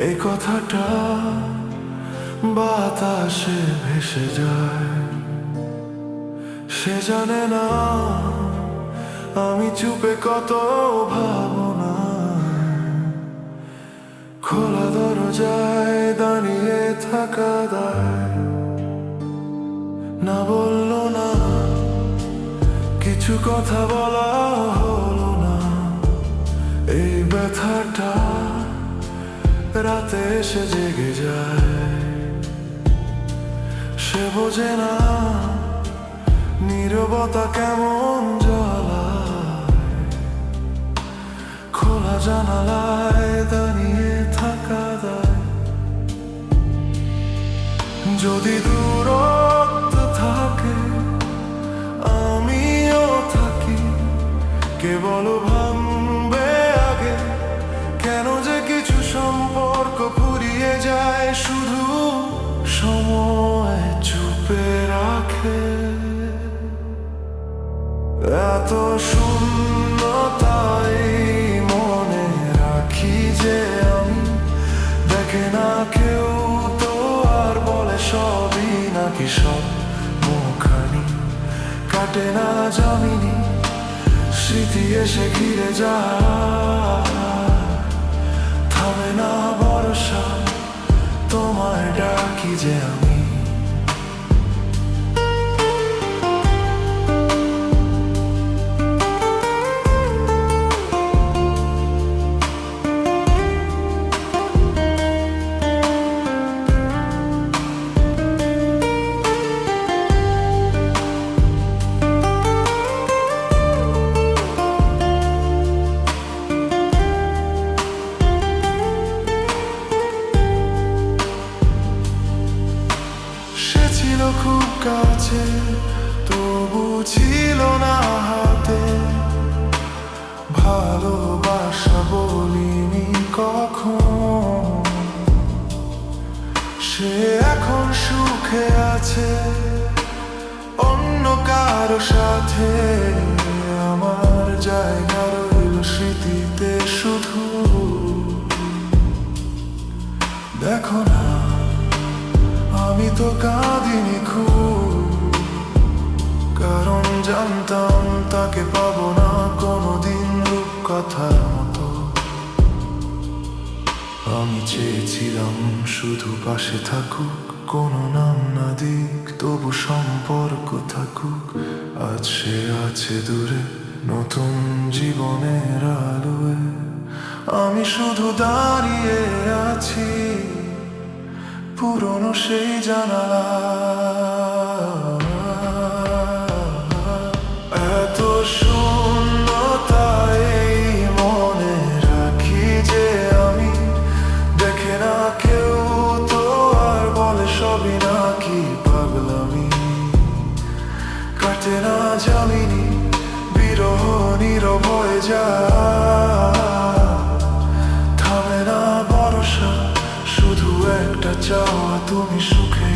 এই কথাটা বাতাসে ভেসে যায়। সে জানে না আমি চুপে কত ভাবনা। খোলা দরজায় দাঁড়িয়ে থাকা দায়। না বললো না, কিছু কথা বলা হলো না। এই ব্যথাটা রাতে এসে জেগে যায়। সে বোঝে না নীরবতা কেমন জ্বালায়। খোলা জানালায় দাঁড়িয়ে থাকা দায়। যদি দূরত্ব থাকে আমিও থাকি, কেবল ভাঙবে আগে। কেন যে কিছু সম্পর্ক ফুরিয়ে যায়, শুধু সময় চুপে রাখে। এত শূন্যতাই মনে রাখি যে আমি, দেখে না কেউ তো আর বলে সবই নাকি সব মুখানি। কাটে না জামিনি, স্মৃতি এসে ঘিরে যায়। থামে না ভরসা, তোমায় ডাকি যে আমি। খুব কাছে তবু ছিল না হাতে। ভালোবাসা বলিনি কখন। সে এখন সুখে আছে অন্য কারো সাথে। আমার জায়গা রইল স্মৃতিতে শুধু। দেখো না আমি তো কাঁদিনি খুব, কারণ জানতাম তাকে পাবো না কোনোদিন রূপকথার মতো। আমি চেয়েছিলাম শুধু পাশে থাকুক, কোনো নাম না দিক তবু সম্পর্ক থাকুক। আজ সে আছে দূরে নতুন জীবনের আলোয়। আমি শুধু দাঁড়িয়ে আছি পুরনো সেই জানালা। এত শূন্যতাই মনে রাখি যে আমি, দেখে না কেউ তো আর বলে সবই নাকি পাগলামি। কাটে না জামিনি, বিরহ নীরব হয়ে যায়। থামে না ভরসা, শুধু একটা চাওয়া তুমি সুখে